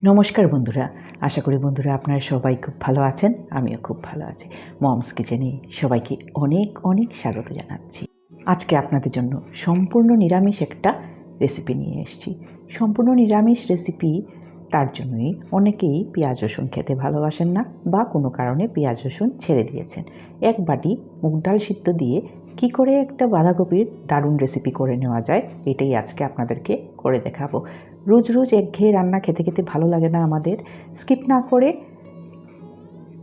নমস্কার বন্ধুরা, আশা করি বন্ধুরা আপনারা সবাই খুব ভালো আছেন। আমিও খুব ভালো আছি। মমস কিচেনে সবাইকে অনেক অনেক স্বাগত জানাচ্ছি। আজকে আপনাদের জন্য সম্পূর্ণ নিরামিষ একটা রেসিপি নিয়ে এসেছি। সম্পূর্ণ নিরামিষ রেসিপি, তার জন্যই অনেকেই পেঁয়াজ রসুন খেতে ভালোবাসেন না বা কোনো কারণে পেঁয়াজ রসুন ছেড়ে দিয়েছেন। এক বাটি মুগ ডাল সিদ্ধ দিয়ে কী করে একটা বাঁধাকপির দারুণ রেসিপি করে নেওয়া যায়, এটাই আজকে আপনাদেরকে করে দেখাবো। রোজ রোজ একঘেয়ে রান্না খেতে খেতে ভালো লাগে না আমাদের। স্কিপ না করে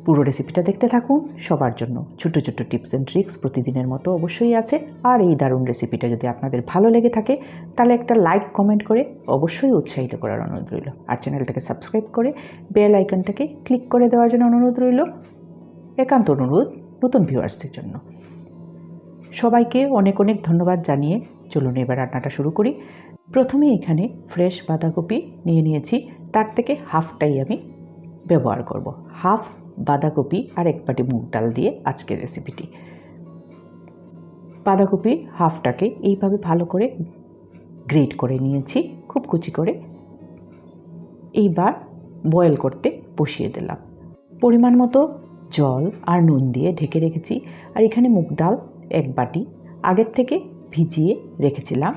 পুরো রেসিপিটা দেখতে থাকুন। সবার জন্য ছোটো ছোটো টিপস অ্যান্ড ট্রিক্স প্রতিদিনের মতো অবশ্যই আছে। আর এই দারুণ রেসিপিটা যদি আপনাদের ভালো লেগে থাকে তাহলে একটা লাইক কমেন্ট করে অবশ্যই উৎসাহিত করার অনুরোধ রইল। আর চ্যানেলটাকে সাবস্ক্রাইব করে বেল আইকনটাকে ক্লিক করে দেওয়ার জন্য অনুরোধ রইল। একান্ত অনুরোধ নতুন ভিউয়ার্সদের জন্য। সবাইকে অনেক অনেক ধন্যবাদ জানিয়ে চলুন এবার রান্নাটা শুরু করি। প্রথমে এখানে ফ্রেশ বাঁধাকপি নিয়ে নিয়েছি, তার থেকে হাফটাই আমি ব্যবহার করব। হাফ বাঁধাকপি আর এক বাটি মুগ ডাল দিয়ে আজকের রেসিপিটি। বাঁধাকপি হাফটাকে এইভাবে ভালো করে গ্রেট করে নিয়েছি, খুব কুচি করে। এইবার বয়েল করতে বসিয়ে দিলাম। পরিমাণ মতো জল আর নুন দিয়ে ঢেকে রেখেছি। আর এখানে মুগ ডাল এক বাটি আগের থেকে ভিজিয়ে রেখেছিলাম,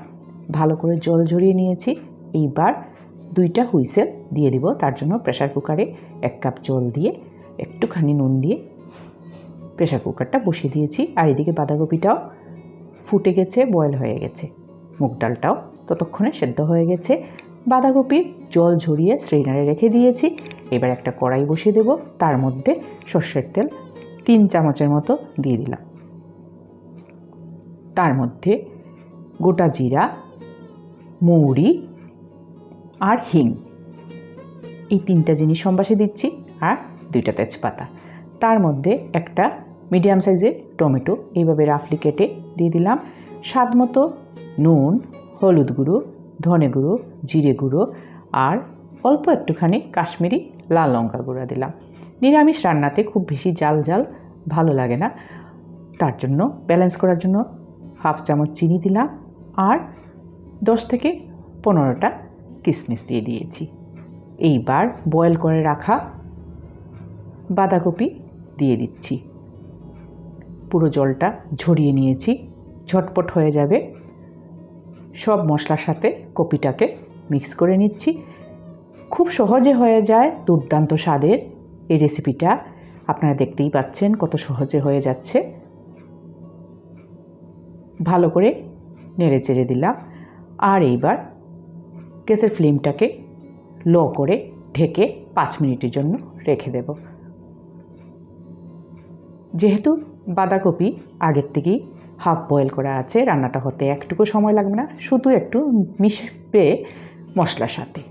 ভালো করে জল ঝরিয়ে নিয়েছি। এইবার 2টা হুইসেল দিয়ে দিব। তার জন্য প্রেসার কুকারে 1 কাপ জল দিয়ে একটুখানি নুন দিয়ে প্রেসার কুকারটা বসিয়ে দিয়েছি। আর এদিকে বাঁধাকপিটাও ফুটে গেছে, বয়েল হয়ে গেছে। মুগ ডালটাও ততক্ষণে সেদ্ধ হয়ে গেছে। বাঁধাকপির জল ঝরিয়ে স্ট্রেনারে রেখে দিয়েছি। এবার একটা কড়াই বসিয়ে দেব, তার মধ্যে সর্ষের তেল 3 চামচের মতো দিয়ে দিলাম। তার মধ্যে গোটা জিরা, মৌরি আর হিং, এই 3টা জিনিস সম্বাসে দিচ্ছি। আর 2টা তেজপাতা। তার মধ্যে একটা মিডিয়াম সাইজের টমেটো এইভাবে রাফলি কেটে দিয়ে দিলাম। স্বাদ মতো নুন, হলুদ গুঁড়ো, ধনে গুঁড়ো, জিরে গুঁড়ো আর অল্প একটুখানি কাশ্মীরি লাল লঙ্কা গুঁড়ো দিলাম। নিরামিষ রান্নাতে খুব বেশি জাল জাল ভালো লাগে না, তার জন্য ব্যালেন্স করার জন্য হাফ চামচ চিনি দিলাম। আর 10 থেকে 15টা কিশমিশ দিয়ে দিয়েছি। এইবার বয়েল করে রাখা বাঁধাকপি দিয়ে দিচ্ছি। পুরো জলটা ঝরিয়ে নিয়েছি, ঝটপট হয়ে যাবে। সব মশলার সাথে কপিটাকে মিক্স করে নিচ্ছি। খুব সহজে হয়ে যায়, দুর্দান্ত স্বাদের এই রেসিপিটা। আপনারা দেখতেই পাচ্ছেন কত সহজে হয়ে যাচ্ছে। ভালো করে নেড়ে চেড়ে দিলাম। আর এইবার গ্যাসের ফ্লেমটাকে লো করে ঢেকে 5 মিনিটের জন্য রেখে দেব। যেহেতু বাঁধাকপি আগের থেকেই হাফ বয়েল করা আছে, রান্নাটা হতে একটুকু সময় লাগবে না, শুধু একটু মিশবে মশলার সাথে,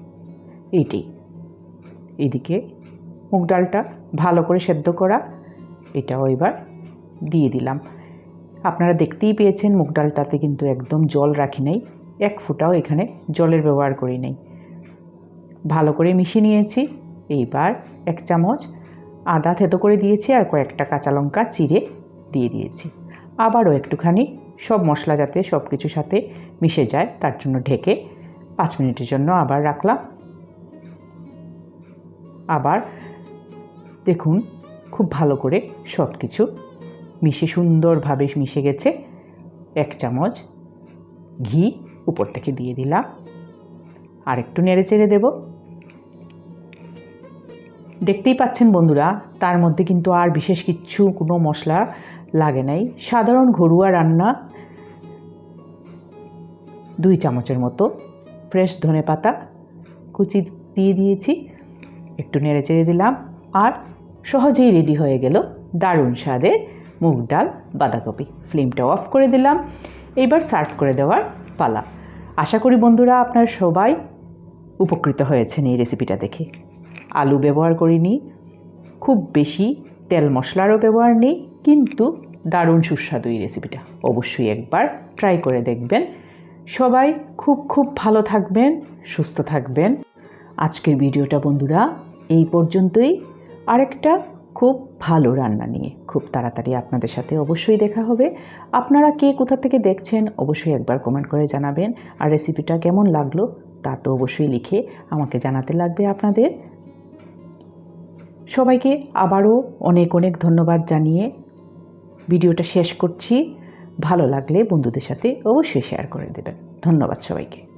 এইটাই। এদিকে মুগ ডালটা ভালো করে সেদ্ধ করা, এটাও এবার দিয়ে দিলাম। আপনারা দেখতেই পেয়েছেন মুগ ডালটাতে কিন্তু একদম জল রাখি নাই, 1 ফোঁটাও এখানে জলের ব্যবহার করি নাই। ভালো করে মিশিয়ে নিয়েছি। এইবার 1 চামচ আদা থেতো করে দিয়েছি আর কয়েকটা কাঁচা লঙ্কা চিড়ে দিয়ে দিয়েছি। আবারও একটুখানি সব মশলা যাতে সব কিছুর সাথে মিশে যায়, তার জন্য ঢেকে 5 মিনিটের জন্য আবার রাখলাম। আবার দেখুন খুব ভালো করে সব কিছু মিশে সুন্দরভাবে মিশে গেছে। 1 চামচ ঘি উপর থেকে দিয়ে দিলাম। আর একটু নেড়ে চেড়ে দেব। দেখতেই পাচ্ছেন বন্ধুরা, তার মধ্যে কিন্তু আর বিশেষ কিছু কোনো মশলা লাগে নাই। সাধারণ ঘরোয়া রান্না। 2 চামচের মতো ফ্রেশ ধনেপাতা কুচি দিয়ে দিয়েছি, একটু নেড়ে চেড়ে দিলাম। আর সহজেই রেডি হয়ে গেল দারুণ স্বাদের মুগ ডাল বাঁধাকপি। ফ্লেমটা অফ করে দিলাম। এইবার সার্ভ করে দেওয়ার পালা। আশা করি বন্ধুরা আপনারা সবাই উপকৃত হয়েছেন এই রেসিপিটা দেখে। আলু ব্যবহার করিনি, খুব বেশি তেল মশলারও ব্যবহার নেই, কিন্তু দারুণ সুস্বাদু এই রেসিপিটা। অবশ্যই একবার ট্রাই করে দেখবেন। সবাই খুব খুব ভালো থাকবেন, সুস্থ থাকবেন। আজকের ভিডিওটা বন্ধুরা এই পর্যন্তই। আরেকটা খুব ভালো রান্না নিয়ে খুব তাড়াতাড়ি আপনাদের সাথে অবশ্যই দেখা হবে। আপনারা কে কোথা থেকে দেখছেন অবশ্যই একবার কমেন্ট করে জানাবেন। আর রেসিপিটা কেমন লাগলো তা তো অবশ্যই লিখে আমাকে জানাতে লাগবে আপনাদের। সবাইকে আবারও অনেক অনেক ধন্যবাদ জানিয়ে ভিডিওটা শেষ করছি। ভালো লাগলে বন্ধুদের সাথে অবশ্যই শেয়ার করে দেবেন। ধন্যবাদ সবাইকে।